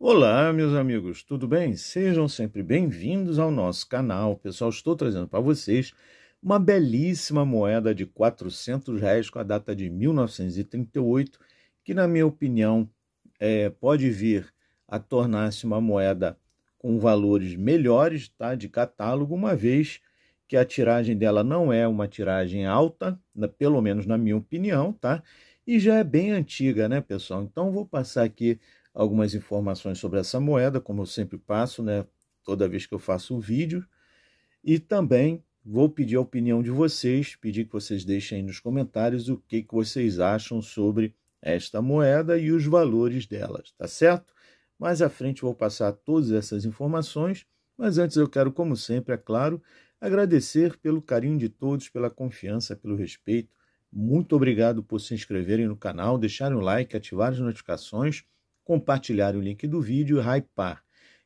Olá, meus amigos, tudo bem? Sejam sempre bem-vindos ao nosso canal. Pessoal, estou trazendo para vocês uma belíssima moeda de R$ 400 com a data de 1938, que, na minha opinião, pode vir a tornar-se uma moeda com valores melhores, tá, de catálogo, uma vez que a tiragem dela não é uma tiragem alta, pelo menos na minha opinião, tá? E já é bem antiga, né, pessoal? Então, vou passar aqui algumas informações sobre essa moeda, como eu sempre passo, né, toda vez que eu faço um vídeo. E também vou pedir a opinião de vocês, pedir que vocês deixem aí nos comentários o que vocês acham sobre esta moeda e os valores delas, tá certo? Mais à frente vou passar todas essas informações, mas antes eu quero, como sempre, é claro, agradecer pelo carinho de todos, pela confiança, pelo respeito. Muito obrigado por se inscreverem no canal, deixarem o like, ativar as notificações, compartilhar o link do vídeo e hypar.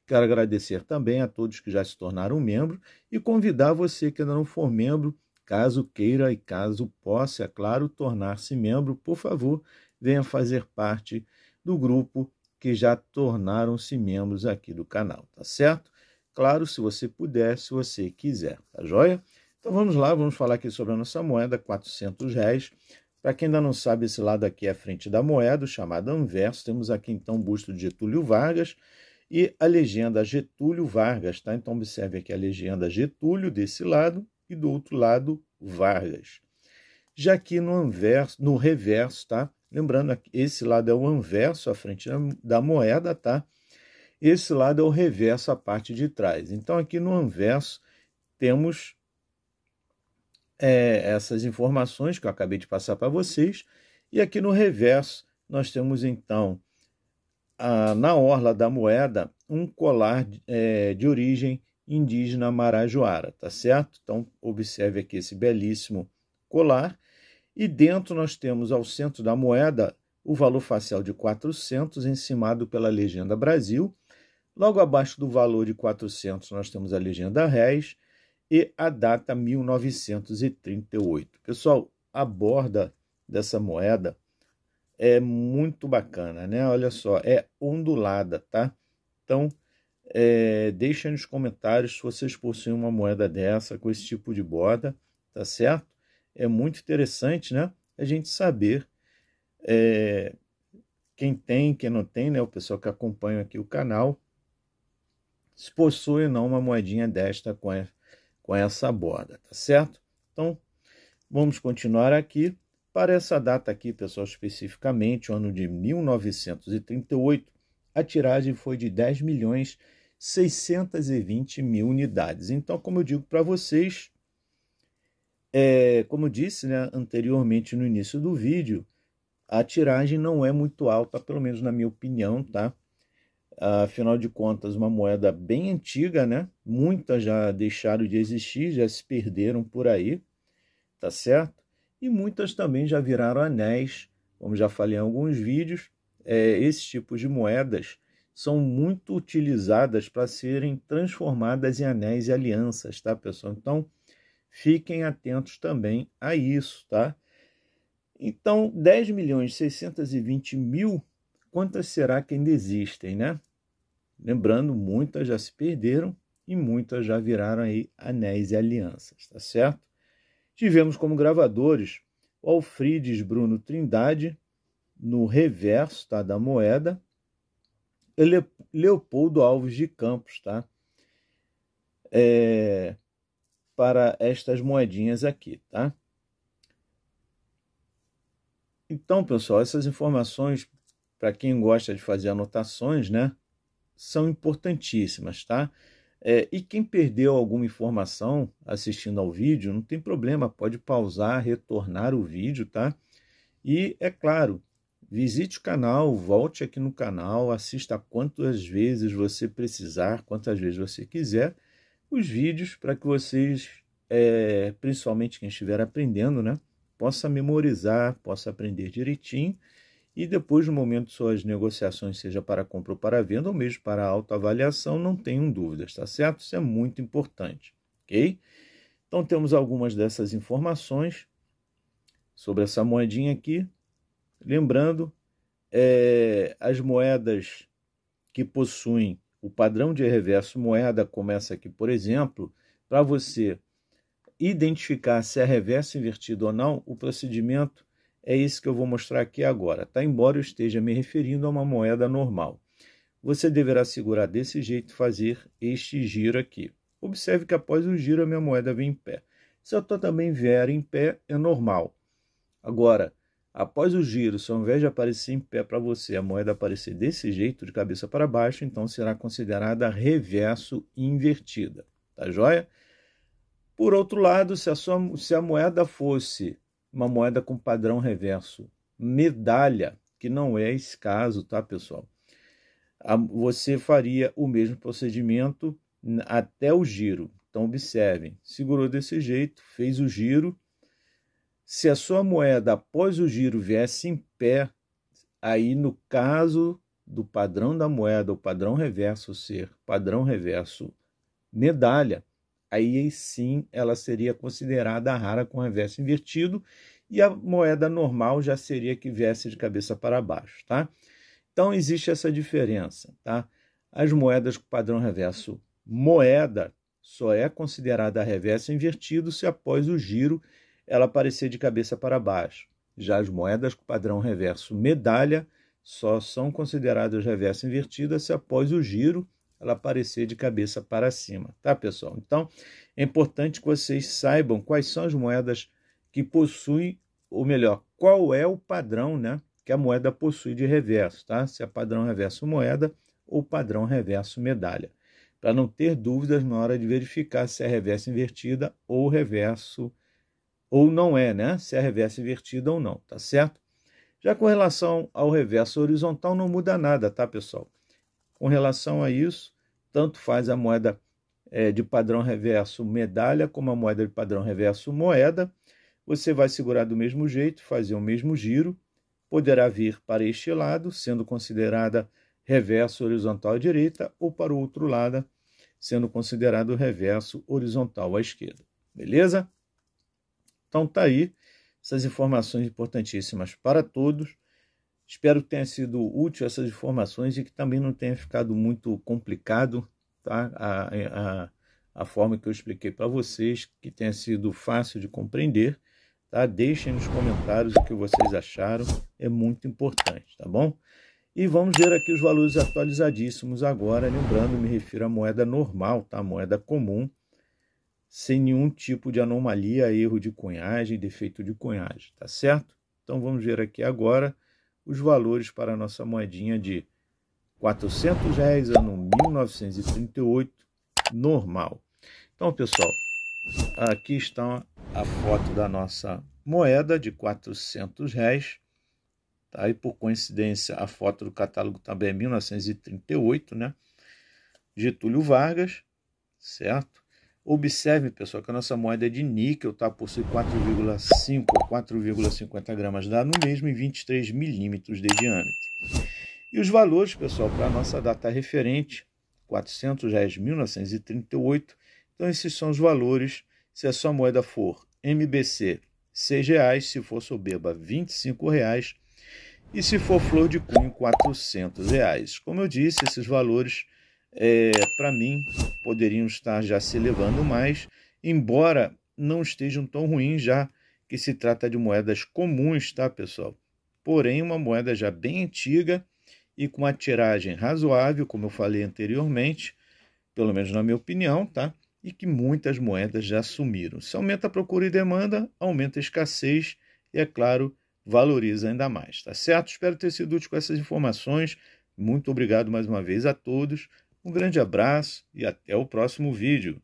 Quero agradecer também a todos que já se tornaram membro e convidar você que ainda não for membro, caso queira e caso possa, é claro, tornar-se membro, por favor, venha fazer parte do grupo que já tornaram-se membros aqui do canal, tá certo? Claro, se você puder, se você quiser, tá joia? Então vamos lá, vamos falar aqui sobre a nossa moeda, R$ 400. Para quem ainda não sabe, esse lado aqui é a frente da moeda, chamada anverso. Temos aqui então o busto de Getúlio Vargas e a legenda Getúlio Vargas, tá? Então observe aqui a legenda Getúlio desse lado e do outro lado Vargas. Já aqui no anverso, no reverso, tá? Lembrando que esse lado é o anverso, a frente da moeda, tá? Esse lado é o reverso, a parte de trás. Então aqui no anverso temos essas informações que eu acabei de passar para vocês. E aqui no reverso nós temos então, na orla da moeda, um colar de origem indígena marajoara, tá certo? Então observe aqui esse belíssimo colar. E dentro nós temos ao centro da moeda o valor facial de 400, encimado pela legenda Brasil. Logo abaixo do valor de 400 nós temos a legenda Réis e a data 1938. Pessoal, a borda dessa moeda é muito bacana, né? Olha só, é ondulada, tá? Então, deixem nos comentários se vocês possuem uma moeda dessa, com esse tipo de borda, tá certo? É muito interessante, né? A gente saber quem tem, quem não tem, né? O pessoal que acompanha aqui o canal, se possui ou não uma moedinha desta com essa borda, tá certo? Então, vamos continuar aqui. Para essa data aqui, pessoal, especificamente, o ano de 1938, a tiragem foi de 10.620.000 unidades. Então, como eu digo para vocês, como eu disse, né, anteriormente no início do vídeo, a tiragem não é muito alta, pelo menos na minha opinião, tá? Afinal de contas, uma moeda bem antiga, né? Muitas já deixaram de existir, já se perderam por aí, tá certo? E muitas também já viraram anéis, como já falei em alguns vídeos. Esses tipos de moedas são muito utilizadas para serem transformadas em anéis e alianças, tá, pessoal? Então, fiquem atentos também a isso, tá? Então, 10.620.000, quantas será que ainda existem, né? Lembrando, muitas já se perderam e muitas já viraram aí anéis e alianças, tá certo? Tivemos como gravadores o Alfrides Bruno Trindade, no reverso, tá, da moeda, e Leopoldo Alves de Campos, tá? Para estas moedinhas aqui, tá? Então, pessoal, essas informações, para quem gosta de fazer anotações, né, são importantíssimas, tá? E quem perdeu alguma informação assistindo ao vídeo, não tem problema, pode pausar, retornar o vídeo, tá? E, é claro, visite o canal, volte aqui no canal, assista quantas vezes você precisar, quantas vezes você quiser, os vídeos para que vocês, principalmente quem estiver aprendendo, né, possa memorizar, possa aprender direitinho. E depois, no momento de suas negociações, seja para compra ou para venda, ou mesmo para autoavaliação, não tenham dúvidas, tá certo? Isso é muito importante, ok? Então, temos algumas dessas informações sobre essa moedinha aqui. Lembrando, as moedas que possuem o padrão de reverso moeda, como essa aqui, por exemplo, para você identificar se é reverso invertido ou não, o procedimento é esse que eu vou mostrar aqui agora, tá? Embora eu esteja me referindo a uma moeda normal. Você deverá segurar desse jeito e fazer este giro aqui. Observe que após o giro a minha moeda vem em pé. Se eu também vier em pé, é normal. Agora, após o giro, se ao invés de aparecer em pé para você, a moeda aparecer desse jeito, de cabeça para baixo, então será considerada reverso invertida. Tá joia? Por outro lado, se a moeda fosse uma moeda com padrão reverso medalha, que não é esse caso, tá, pessoal? Você faria o mesmo procedimento até o giro. Então, observem, segurou desse jeito, fez o giro. Se a sua moeda, após o giro, viesse em pé, aí no caso do padrão da moeda, o padrão reverso ser padrão reverso medalha, aí sim ela seria considerada rara com reverso invertido e a moeda normal já seria que viesse de cabeça para baixo, tá? Então existe essa diferença, tá? As moedas com padrão reverso moeda só é considerada reverso invertido se após o giro ela aparecer de cabeça para baixo. Já as moedas com padrão reverso medalha só são consideradas reverso invertidas se após o giro ela aparecer de cabeça para cima, tá, pessoal? Então, é importante que vocês saibam quais são as moedas que possuem, ou melhor, qual é o padrão, né, que a moeda possui de reverso, tá? Se é padrão reverso moeda ou padrão reverso medalha, para não ter dúvidas na hora de verificar se é reverso invertida ou reverso, ou não é, né? Se é reverso invertida ou não, tá certo? Já com relação ao reverso horizontal não muda nada, tá, pessoal? Com relação a isso, tanto faz a moeda de padrão reverso medalha como a moeda de padrão reverso moeda. Você vai segurar do mesmo jeito, fazer o mesmo giro, poderá vir para este lado, sendo considerada reverso horizontal à direita, ou para o outro lado, sendo considerado reverso horizontal à esquerda. Beleza? Então tá aí essas informações importantíssimas para todos. Espero que tenha sido útil essas informações e que também não tenha ficado muito complicado, tá? A forma que eu expliquei para vocês, que tenha sido fácil de compreender, tá? Deixem nos comentários o que vocês acharam, é muito importante, tá bom? E vamos ver aqui os valores atualizadíssimos agora, lembrando, me refiro à moeda normal, tá? Moeda comum, sem nenhum tipo de anomalia, erro de cunhagem, defeito de cunhagem, tá certo? Então vamos ver aqui agora os valores para a nossa moedinha de R$400, ano 1938, normal. Então, pessoal, aqui está a foto da nossa moeda de R$400, tá? E por coincidência, a foto do catálogo também é 1938, né? Getúlio Vargas, certo? Observe, pessoal, que a nossa moeda é de níquel, tá? Possui 4,5 ou 4,50 gramas dá no mesmo e 23 milímetros de diâmetro. E os valores, pessoal, para a nossa data referente, R$400, 1938. Então, esses são os valores. Se a sua moeda for MBC, R$6, se for soberba, R$25. E se for flor de cunho, R$400. Como eu disse, esses valores, para mim, poderiam estar já se elevando mais, embora não estejam tão ruins, já que se trata de moedas comuns, tá, pessoal? Porém, uma moeda já bem antiga e com uma tiragem razoável, como eu falei anteriormente, pelo menos na minha opinião, tá? E que muitas moedas já sumiram. Se aumenta a procura e demanda, aumenta a escassez e, é claro, valoriza ainda mais, tá certo? Espero ter sido útil com essas informações. Muito obrigado mais uma vez a todos. Um grande abraço e até o próximo vídeo.